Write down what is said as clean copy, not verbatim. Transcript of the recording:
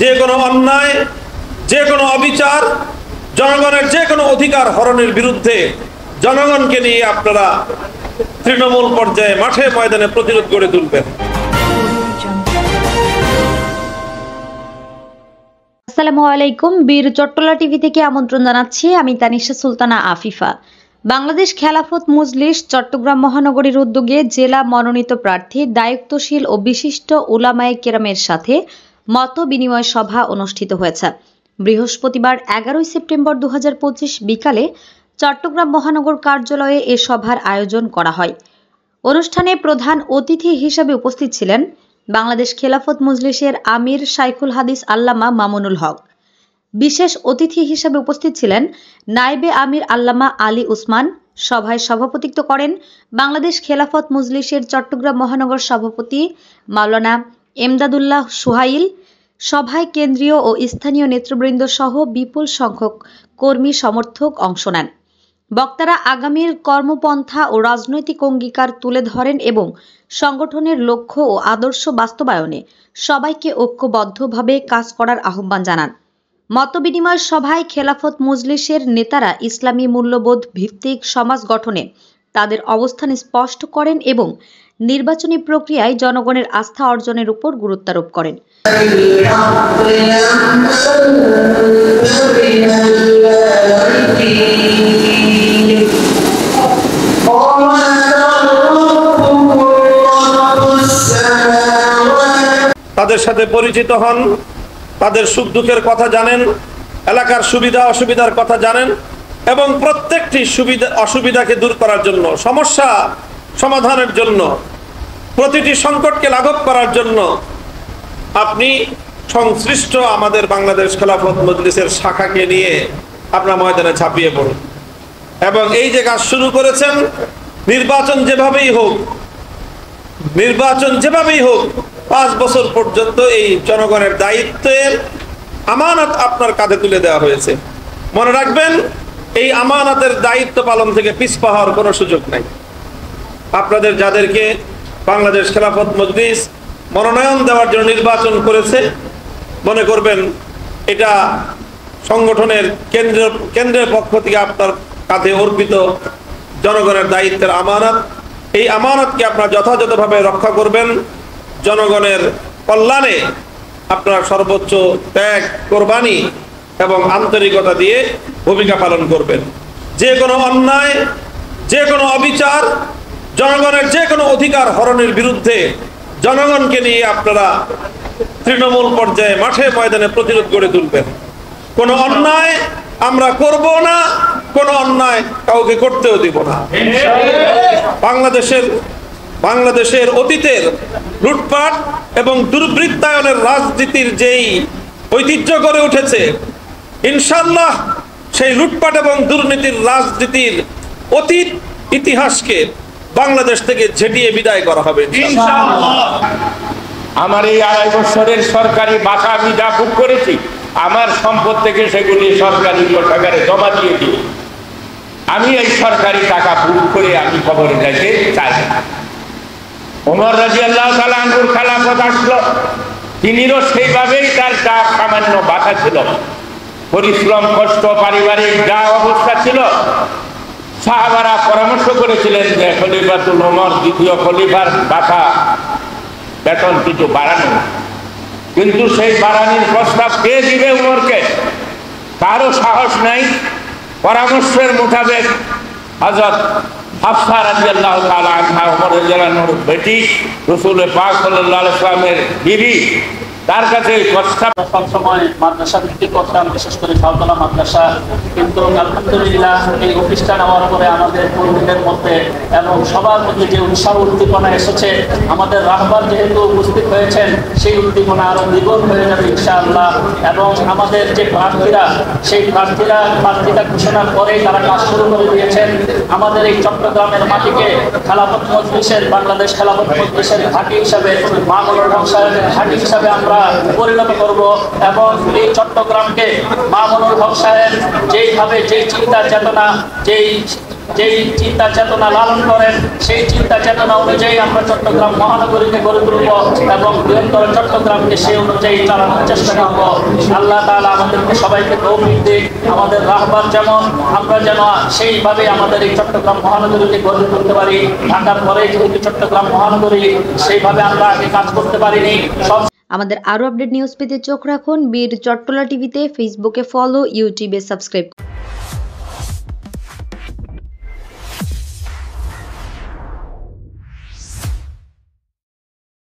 যে কোনো অন্যায়, যে কোনো অবিচার, জনগণের যে কোনো অধিকার হরণের বিরুদ্ধে জনগণকে নিয়ে আপনারা তৃণমূল পর্যায়ে মাঠে ময়দানে প্রতিরোধ গড়ে তুলবেন। আসসালামু আলাইকুম। বীর চট্টলা টিভি থেকে আমন্ত্রণ জানাচ্ছি, আমি তানিশা সুলতানা আফিফা। বাংলাদেশ খেলাফত মজলিস চট্টগ্রাম মহানগরীর উদ্যোগে জেলা মনোনীত প্রার্থী, দায়িত্বশীল ও বিশিষ্ট উলামায়ে কেরামের সাথে মত বিনিময় সভা অনুষ্ঠিত হয়েছে। বৃহস্পতিবার 11 সেপ্টেম্বর 2025 বিকালে চট্টগ্রাম মহানগর কার্যালয়ে এ সভার আয়োজন করা হয়। অনুষ্ঠানে প্রধান অতিথি হিসেবে উপস্থিত ছিলেন বাংলাদেশ খেলাফত মজলিসের আমির শাইখুল হাদিস আল্লামা মামুনুল হক। বিশেষ অতিথি হিসেবে উপস্থিত ছিলেন নায়েবে আমির আল্লামা আলী উসমান। সভায় সভাপতিত্ব করেন বাংলাদেশ খেলাফত মজলিসের চট্টগ্রাম মহানগর সভাপতি মাওলানা এমদাদুল্লাহ সুহাইল। সভায় কেন্দ্রীয় ও স্থানীয় নেতৃবৃন্দ সহ বিপুল সংখ্যক কর্মী সমর্থক অংশ নেন। বক্তারা আগামীর কর্মপন্থা ও রাজনৈতিক অঙ্গীকার তুলে ধরেন এবং সংগঠনের লক্ষ্য ও আদর্শ বাস্তবায়নে সবাইকে ঐক্যবদ্ধভাবে কাজ করার আহ্বান জানান। মতবিনিময় সভায় খেলাফত মজলিসের নেতারা ইসলামী মূল্যবোধ ভিত্তিক সমাজ গঠনে তাদের অবস্থান স্পষ্ট করেন এবং নির্বাচনী প্রক্রিয়ায় জনগণের আস্থা অর্জনের উপর গুরুত্বারোপ করেন। তাদের সাথে পরিচিত হন, তাদের সুখ দুঃখের কথা জানেন, এলাকার সুবিধা অসুবিধার কথা জানেন এবং প্রত্যেকটি সুবিধা অসুবিধাকে দূর করার জন্য, সমস্যা সমাধানের জন্য, প্রতিটি সংকটকে লাঘব করার জন্য আপনি সংশ্লিষ্ট আমাদের বাংলাদেশ খেলাফত মজলিসের শাখাকে নিয়ে আপনার ময়দানে ঝাঁপিয়ে পড়ুন এবং এই যে কাজ শুরু করেছেন, নির্বাচন যেভাবেই হোক 5 বছর পর্যন্ত এই জনগণের দায়িত্বের আমানত আপনার কাঁধে তুলে দেওয়া হয়েছে। মনে রাখবেন, এই আমানতের দায়িত্ব পালন থেকে পিছপা হওয়ার কোনো সুযোগ নাই। আপনাদের যাদেরকে বাংলাদেশ খেলাফত মজলিস মনোনয়ন দেওয়ার জন্য নির্বাচন করেছে, মনে করবেন এটা সংগঠনের কেন্দ্রের পক্ষ থেকে আপনার কাঁধে অর্পিত জনগণের দায়িত্বের আমানত। এই আমানতকে আপনারা যথাযথভাবে রক্ষা করবেন, জনগণের কল্যাণে আপনার সর্বোচ্চ ত্যাগ, কোরবানি এবং আন্তরিকতা দিয়ে ভূমিকা পালন করবেন। যে কোনো অন্যায়, যে কোনো অবিচার, জনগণের যে কোনো অধিকার হরণের বিরুদ্ধে জনগণকে নিয়ে আপনারা তৃণমূল পর্যায়ে মাঠে ময়দানে প্রতিরোধ গড়ে তুলবেন। কোনো অন্যায় আমরা করব না, কোনো অন্যায় কাউকে করতেও দিব না। বাংলাদেশের অতীতের লুটপাট এবং দুর্বৃত্তায়নের রাজনীতির যেই ঐতিহ্য গড়ে উঠেছে, ইনশাআল্লাহ সেই লুটপাট এবং দুর্নীতির রাজনীতির অতীত ইতিহাসকে বাংলাদেশ থেকে ঝেঁটিয়ে বিদায় করা হবে ইনশাআল্লাহ। আমার এই 2.5 বছরের সরকারি বাসা আমি যা বুক করেছি, আমার সম্পদ থেকে সেগুলি সরকারি কোষাগারে জমা দিয়ে দিই। আমি এই সরকারি টাকা বুক করে আমি কবরে যাইতে চাই না। ওমর রাদিয়াল্লাহু তাআলা আনহুর খেলাফত আসলো, তিনিও সেইভাবেই তার যা সামান্য বাধা ছিল, পরিশ্রম, কষ্ট, পারিবারিক যা অবস্থা ছিল, সাহাবারা পরামর্শ করেছিলেন যে খলিফাতুল ওমর, দ্বিতীয় খলিফার বাধা বেতন কিছু বাড়ানো। কিন্তু সেই বাড়ানোর প্রস্তাব কে দিবে উমরকে? কারো সাহস নাই। পরামর্শের মোতাবেক হযরত হাফসা রাদিয়াল্লাহু তাআলা আনহা, ওমর রাদিয়াল্লাহু আনহুর বেটি, রাসূল পাক সাল্লাল্লাহু আলাইহি ওয়াসাল্লামের বিবি, তার কাছে প্রস্তাব। সবসময় মাদ্রাসা ভিত্তিক করতাম, বিশেষ করে সাঁওতালা মাদ্রাসা, কিন্তু আলহামদুলিল্লাহ এই অফিসটা নেওয়ার পরে আমাদের কর্মীদের মধ্যে এবং সবার মধ্যে যে উৎসাহ উদ্দীপনা এসেছে, আমাদের রাহবার যেহেতু উপস্থিত হয়েছেন, সেই উদ্দীপনা আরো দ্বিগুণ হয়ে যাবে ইনশাআল্লাহ। এবং আমাদের যে প্রার্থীরা, সেই প্রার্থীটা ঘোষণার পরে তারা কাজ শুরু করে দিয়েছেন। আমাদের এই চট্টগ্রামের মাটিকে খেলাফত মজলিসের, বাংলাদেশ খেলাফত মজলিসের ঘাঁটি হিসাবে, মামুনুল হক সাহেবের ঘাঁটি হিসাবে আমরা পরিণত করব এবং এই চট্টগ্রামকে মামুনুল হক সাহেব যেইভাবে, যেই চিন্তা চেতনা, যেই যেই চিন্তা চেতনা লালন করেন, সেই চিন্তা চেতনা অনুযায়ী আমরা চট্টগ্রাম মহানগরীকে গড়ে তুলব এবং বৃহত্তর চট্টগ্রামকে সেই অনুযায়ী চালানোর চেষ্টা করব। আল্লাহ তাআলা আমাদেরকে সবাইকে তৌফিক দিক, আমাদের রাহবার যেমন আমরা যেন সেইভাবে আমাদের এই চট্টগ্রাম মহানগরীকে গড়ে তুলতে পারি। ঢাকার পরে যেহেতু চট্টগ্রাম মহানগরী, সেইভাবে আমরা আগে কাজ করতে পারিনি। সব আমাদের আরো আপডেট নিউজ পেতে চোখ রাখুন বীর চট্টলা টিভিতে, ফেসবুকে ফলো, ইউটিউবে সাবস্ক্রাইব।